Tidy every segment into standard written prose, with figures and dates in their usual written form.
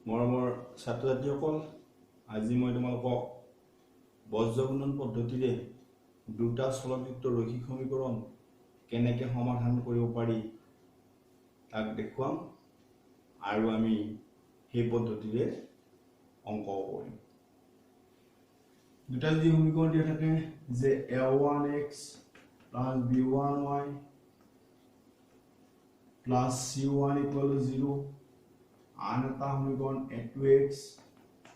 মৰমৰ ছাত্ৰ-ছাত্ৰীসকল, আজি মই তোমালোকক বজ্ৰগুণন পদ্ধতিৰে দুটা চলযুক্ত ৰৈখিক সমীকৰণ কেনেকৈ সমাধান কৰিব পাৰি তাক দেখুৱাম আৰু আমি সেই পদ্ধতিৰে অংক কৰিম। দুটা যদি সমীকৰণ দিয়া থাকে যে a1x plus b1y plus c1 equal to 0, আন এটা সমীকৰণ a2x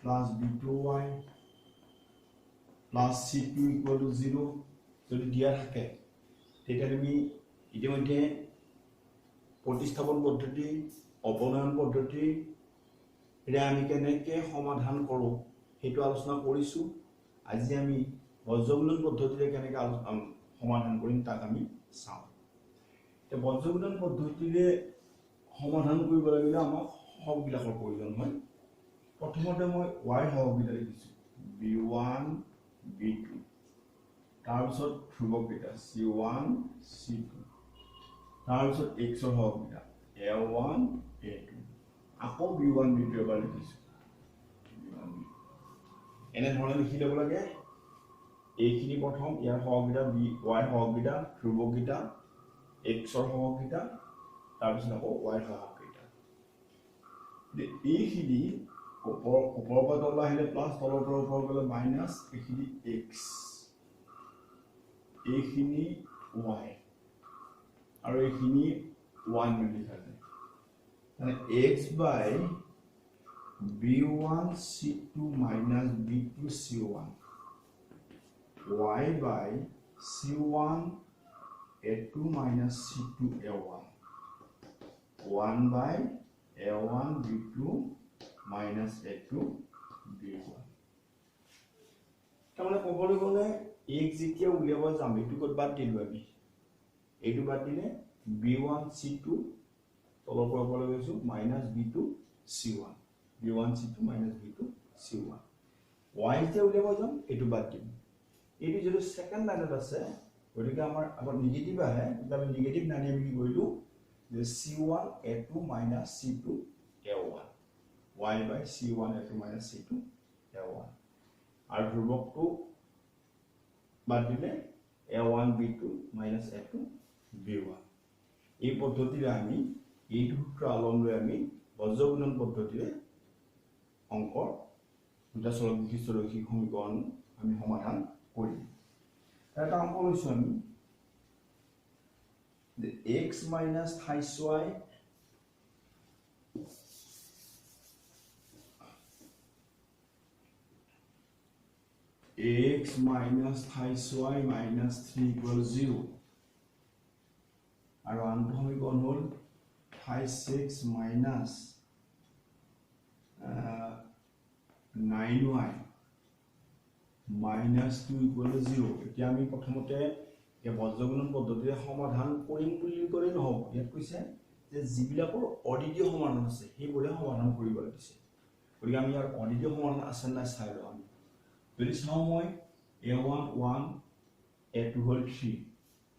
plus b2y plus c2 equal to 0 যদি দিয়া থাকে তেতিয়া তুমি ইতিমধ্যে প্ৰতিস্থাপন পদ্ধতি অপনয়ন পদ্ধতি ৰে আমি কেনেকৈ সমাধান কৰোঁ সেইটো আলোচনা কৰিছো। আজি আমি বজ্ৰগুণন পদ্ধতিৰে কেনেকৈ সমাধান কৰিম তাক আমি চাওঁ। তে বজ্ৰগুণন পদ্ধতিৰে সমাধান কৰিব লাগিলে আমাক সহগবিলাকৰ প্ৰয়োজন হয়। প্ৰথমতে মই y সহগবিটা লিখিছো b1 b2, তাৰপিছত ধ্ৰুৱককেইটা c1 c2, তাৰপিছত x ৰ সহগবিটা a1 a2, আকৌ b1 b2 এবাৰ লিখিছো এনেধৰণে লিখি ল'ব লাগে। এইখিনি প্ৰথম ইয়াৰ সহগবিটা y সহগবিটা ধ্ৰুৱককেইটা x ৰ সহগবিটা তাৰপিছত আকৌ y সহগবিটা। এইখিনি ওপৰৰ পৰা তললৈ আহিলে প্লাছ, তলৰ পৰা ওপৰ গ'লে মাইনাছ, এইখিনি x, এইখিনি y আৰু এইখিনি 1 বুলি লিখা যায়। মানে x by b1 c2 minus b2 c1, y by c1 a2 minus c2 a1, 1 by a1 b2 minus a2 b1। তাৰমানে ক'বলৈ গ'লে x যেতিয়া উলিয়াব যাম এইটো ক'ত বাদ দিলোঁ আমি, এইটো বাদ দিলে b1 c2 তলৰ পৰা ওপৰলৈ গৈছোঁ minus b2 c1, b1 c2 minus b2 c1, y যেতিয়া উলিয়াব যাম এইটো বাদ দিম। এইটো যেটো সেকেন্ড লাইনত আছে গতিকে আমাৰ আগত নিগেটিভ আহে, তেতিয়া আমি নিগেটিভ নানি আমি কি কৰিলোঁ যে c1 a2 minus c2 a1, y by c1 a2 minus c2 a1 আৰু ধ্ৰুৱকটো বাদ দিলে a1 b2 minus a2 b1। এই পদ্ধতিৰে আমি এইটো সূত্ৰ আলম লৈ আমি বজ্ৰগুণন পদ্ধতিৰে অংকৰ দুটা চলবিশিষ্ট ৰৈখিক সমীকৰণ আমি সমাধান কৰিম। এটা অংক লৈছো আমি যে x minus 28y x minus 28y minus 3 equal 0 আৰু আনটো সমীকৰণ হ'ল 26 minus 9y minus 2 equal to 0। এতিয়া আমি প্ৰথমতে এই বজ্ৰগুণন পদ্ধতিৰে সমাধান কৰিম বুলি ক'লে নহ'ব, ইয়াত কৈছে যে যিবিলাকৰ অদ্বিতীয় সমাধান আছে সেইবোৰে সমাধান কৰিব লাগিছে। গতিকে আমি ইয়াৰ অদ্বিতীয় সমাধান আছে নাই চাই লওঁ। আমি যদি চাওঁ মই a1 1 a2 হ'ল 3,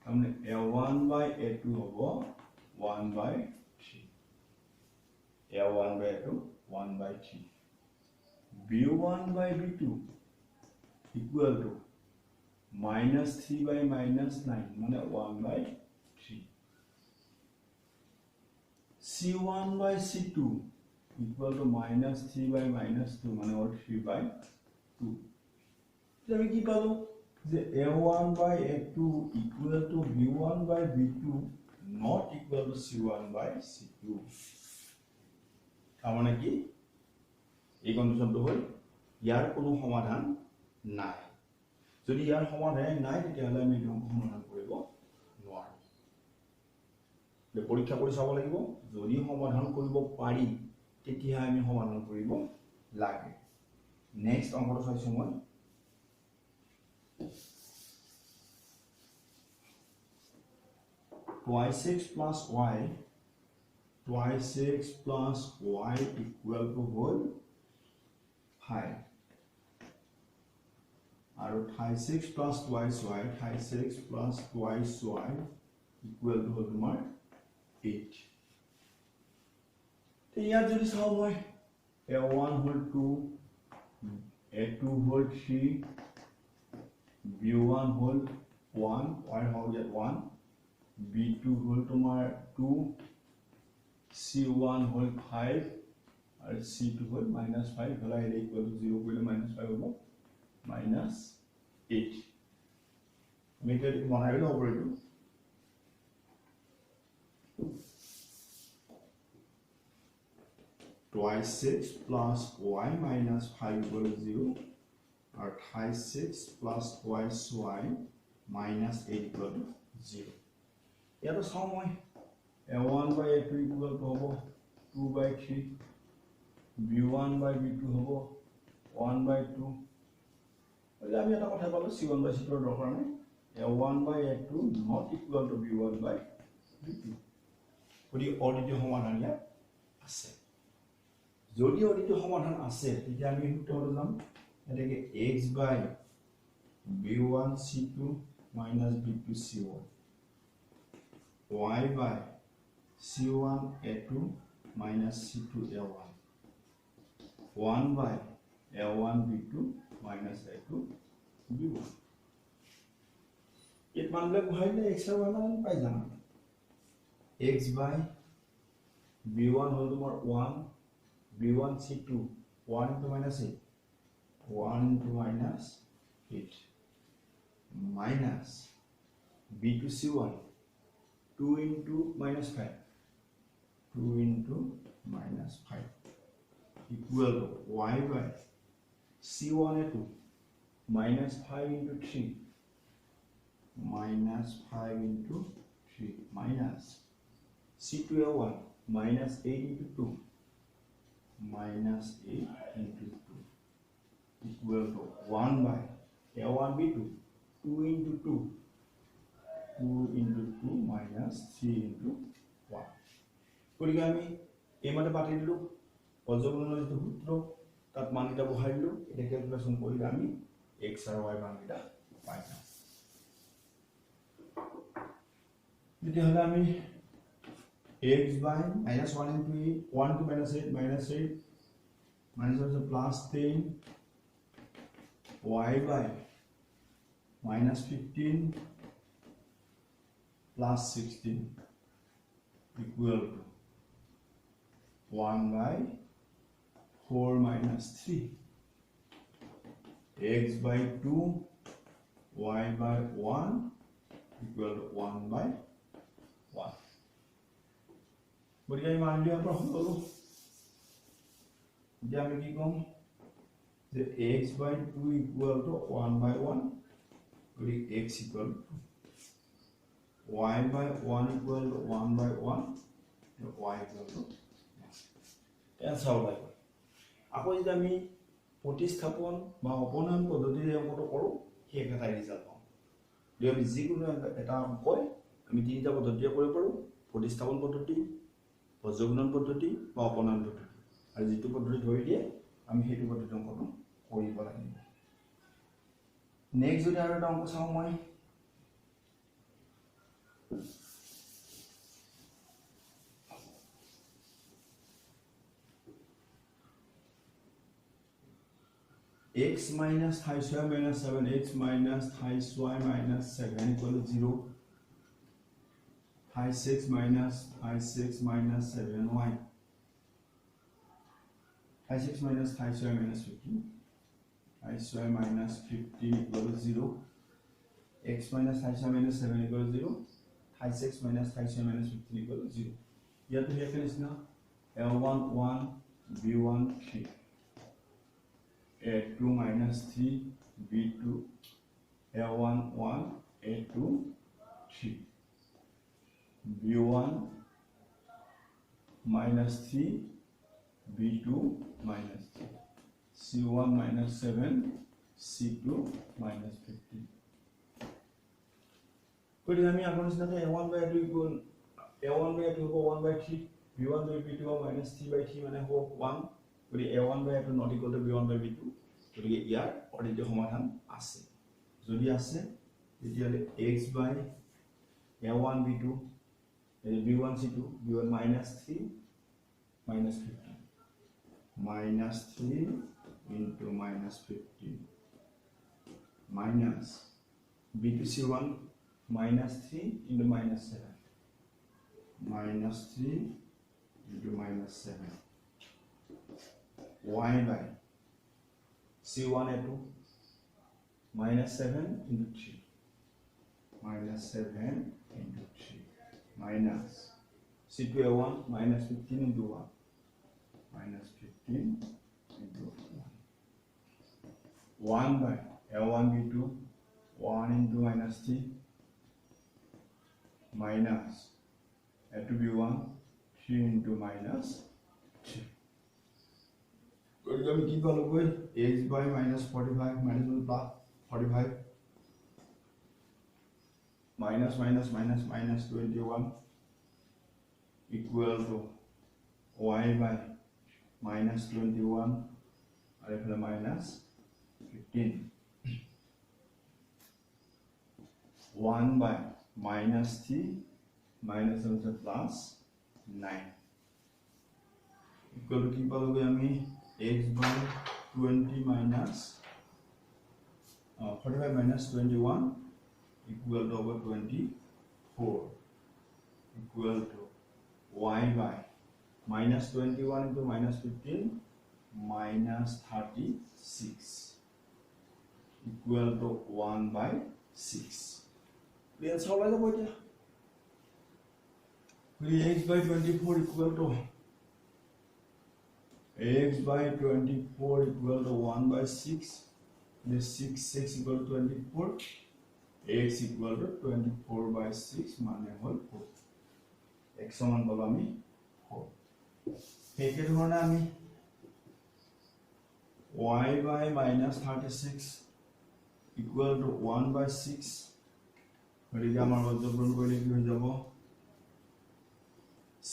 তাৰমানে a1 by a2 হ'ব 1 by 3, a1 by a2 1 by 3, b1 by b2 equal to minus 3 by minus 9 মানে 1 by 3, c1 by c2 equal to minus 3 by minus 2 মানে 3 by 2। আমি কি পালো যে a1 by a2 equal to b1 by b2 not equal to c1 by c2। তাৰমানে কি এই কন্ডিশনটো হ'ল ইয়াৰ কোনো সমাধান নাই। যদি ইয়াৰ সমাধান নাই তেতিয়াহ'লে আমি এইটো সমাধান কৰিব নোৱাৰো। পৰীক্ষা কৰি চাব লাগিব, যদি সমাধান কৰিব পাৰি তেতিয়া আমি সমাধান কৰিব লাগে। নেক্সট অংকটো চাইছো মই 2x plus y, 2x plus y equal to whole 5 আৰু 26 plus 2y, 26 plus 2y equal to হ'ল তোমাৰ 8। তো ইয়াত যদি চাওঁ মই A1 whole 2, A2 whole 3, B1 whole 1, y how get 1, B2 whole tomorrow 2, C1 whole 5, and C2 whole minus 5, equal to 0 minus 5 over minus 8. Make it one I will operate. Twice 6 plus y minus 5 equal to 0, or twice 6 plus twice y minus 8 equal to 0. Here is how much A1 by A2 equal to 2 by 3, B1 by B2 1 by 2. I am going to have C1 by C2 A1 by A2 not equal to B1 by B2. What do you order to Homan here? যদি অডিটো সমাধান আছে তেতিয়া আমি উত্তৰ দিলাম এটাকে x by b1 c2 minus b2 c1 y by c1 a2 minus c2 a1 1 by a1 b2 minus a2 b1 it মানলে বহাইলে x এর মান পাই যাম x by b1 হল তোমাৰ 1 B1 C2 1 into minus 8 1 into minus 8 minus B2 C1 2 into minus 5 2 into minus 5 equal to y by C1 A2 minus 5 into 3 minus 5 into 3 minus C2 A1 minus 8 into 2 minus 8 into 2 equal to 1 by A1 B2 2 into 2 2 into 2 minus 3 into 1 গতিকে আমি এই মাতে পাতি দিলো অজগণৰ যিটো সূত্ৰ তাত মানকিটা বহাই দিলো এটা ক্যালকুলেশন কৰিলে আমি x আৰু y মানকিটা পাই যাম তেতিয়াহলে আমি x by minus 1 into 8 1 to minus 8 minus 1 plus 10 y by minus 15 plus 16 equal to 1 by 4 minus 3 x by 2 y by 1 equal to 1 by 1 But I मान लिया पर हम लोग जब मैं क्या कहूँ the x by 2 equal to 1 by 1 तो ये x equal to y by 1 equal to 1 by 1 तो y equal to ऐसा होगा आपको जब मैं प्रतिस्थापन বা অপনয়ন পদ্ধতিৰে অঙ্কটো কৰো কি একটা ৰিজাল্ট পাম যদি আমি যিকোনো এটা অঙ্ক আমি তিনিটা পদ্ধতিৰে কৰিব পাৰো প্ৰতিস্থাপন পদ্ধতি বজ্ৰগুণন পদ্ধতি বা অপনয়ন পদ্ধতি আৰু যেটো পদ্ধতি ধৰি দিয়ে আমি হেতু পদ্ধতি অঙ্কটো কৰিব লাগিব নেক্সট যদি আৰু এটা অঙ্ক চাও মই x minus thys y minus 7x minus thys y minus 7 equal to 0 thys 6 minus thys 6 minus 7y thys 6 minus thys y minus 15 thys y minus 15 equal to 0 x minus thys y minus 7 equal to 0 thys 6 minus thys y minus 15 equal to 0 here to here is now L1 1 B1 3 A2 minus 3 B2 A1 1 A2 3 B1 minus 3 B2 minus 3 C1 minus 7 C2 minus 15 Could you have A1 by 2 equal A1 by 2 equal 1 by 3 B1 by B2 minus 3 by 3 মানে হোক 1 যদি A1 by 2 not equal to B1 by B2 গতিকে ইয়াৰ অডিটো সমাধান আছে যদি আছে তেতিয়ালে x by A1 B2 B1 C2 B1 minus 3 minus 15 minus 3 into minus 15 minus b to c1 minus 3 into minus 7 minus 3 into minus 7 y by c1 a2 minus 7 into 3 minus 7 into 3 minus c2 a1 minus 15 into 1 minus 15 into 1 by a1 b2 1 into minus 3 minus a2 b1 3 into minus 3 we keep on going x by minus 45 minus 1 plus 45 minus minus minus minus 21 equal to y by minus 21 and minus 15 1 by minus 3 minus 7 plus 9 equal to keep on going x by 20 minus 45 minus 21 equal to over 24 equal to y by minus 21 into minus 15 minus 36 equal to 1 by 6 let's how like about x by 24 equal to x by 24 equal to 1 by 6 this 6 equal to 24 x equal to 24 by 6 mane hol 4 x saman palo ami 4 eke dhorone ami y by minus 36 equal to 1 by 6 গরিকে আমার বর্গমূল করলে কি হয়ে যাব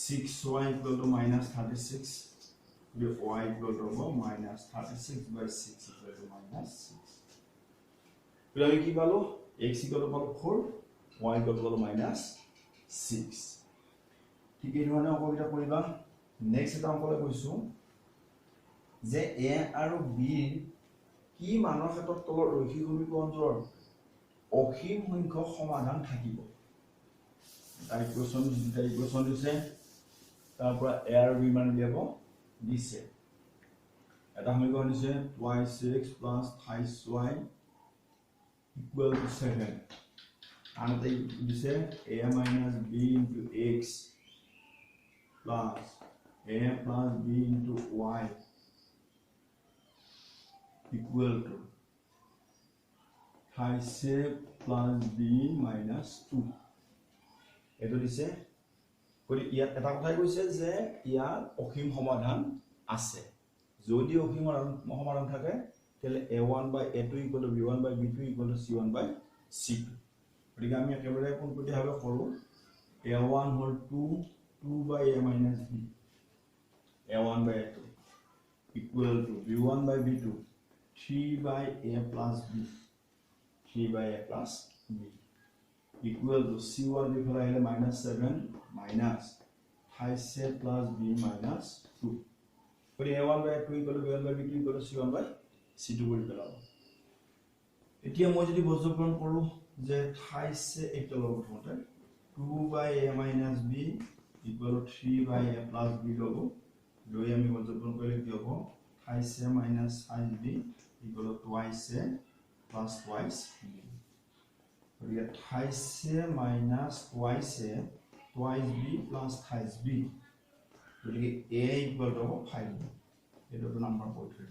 6y equal to minus 36 with y equal to minus 36 by 6 equal to minus 6 তাহলে কি পালো x equal to 4 y equal to minus 6 ঠিক এই ধৰণে অঙ্কটা কৰিবা নেক্সট এটা অঙ্কলে কৈছো যে a আৰু b কি মানৰ ক্ষেত্ৰত তলৰ ৰৈখিক সমীকৰণৰ অসীম সংখ্যক সমাধান থাকিব তাই ইকুৱেশ্যন দিছে তাৰ পৰা a আৰু b মান দিব দিছে এটা সমীকৰণ দিছে 2x plus 5y equal to 7 and they dice a minus b into x plus a plus b into y equal to 5 plus b minus 2 eto dice kori iat eta kothai koise je iar অসীম সমাধান আছে যদি অসীম সমাধান থাকে তাহলে a1 by a2 equal to b1 by b2 equal to c1 by c2 গতিকে আমি একেবাৰে কোনপটীয়াভাৱে কৰো a1 hall 2 by a minus b a1 by a2 equal to b1 by b2 3 by a plus b 3 by a plus b equal to c1 before I minus 7 minus 5 plus b minus 2 for a1 by a2 equal to b1 by b2 equal to c1 by c2 কৰি পেলাব এতিয়া মই যদি বজ্ৰকৰণ কৰো যে 28 এক তলৰ প্ৰথমতে 2 by a minus b equal to 3 by a plus b লব লৈ আমি বজ্ৰকৰণ কৰিলে কি হ'ব 28 minus 5b equal to twice a plus twice b গতিকে 28 minus twice a twice b plus twice b গতিকে a equal to 5b এটো number পড়ছে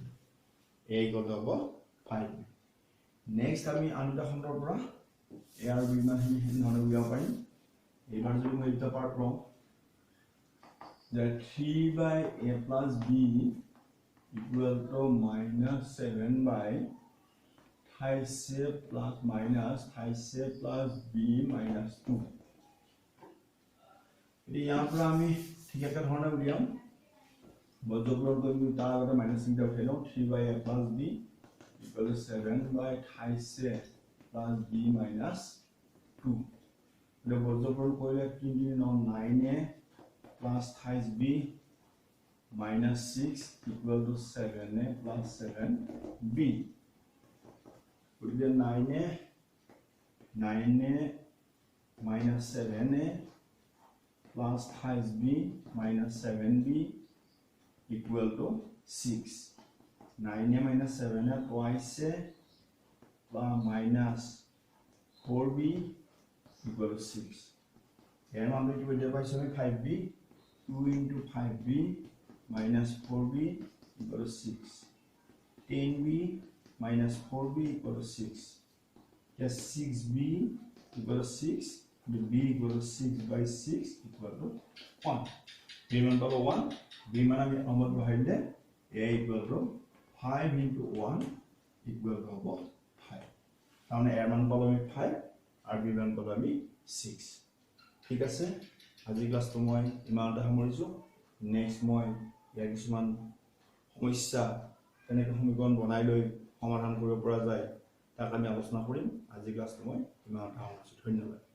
a equal to 5b next আমি আনটা খণ্ডৰ পৰা a আৰু b মান হিনি ধৰণে উলিয়াব পাৰিম এইবাৰ যদি মই এটা পাৰ্ট লওঁ that 3 by a plus b equal to minus 7 by 5 plus minus 5 plus b minus 2 এটি यहाँ पर আমি ঠিক একটা ধৰণে উলিয়াম বজ্ৰকৰণ কৰি তাৰ আগতে মাইনাস চিহ্ন উঠাই লওঁ 3 by a plus b equal to 7 by 5 plus b minus 2 বজ্ৰকৰণ কৰিলে 3 9a plus 5b minus 6 equal to 7a plus 7b. Put the 9a minus 7a plus 5b minus 7b equal to 6. 9a minus 7a twice a plus minus 4b equal to 6. Here I'm going to divide 5b. 2 into 5b minus 4b equal to 6. 10b minus 4b equal to 6. Yes, 6b equal to 6. The b equal to 6 by 6 equal to 1. b man to 1. b man আমি আমত বহাইলে a equal to 5 into 1 equal to 5. তাহলে a মান পালো আমি 5 আর b মান পালো আমি 6. ঠিক আছে, আজি ক্লাসটো মই ইমানটা সামৰিছো। নেক্সট মই ইয়াৰ কিছুমান সমস্যা কেনেকৈ সমীকৰণ বনাই লৈ সমাধান কৰিব পৰা যায় তাক আমি আলোচনা কৰিম। আজি ক্লাসটো মই ইমানটা সামৰিছো। ধন্যবাদ।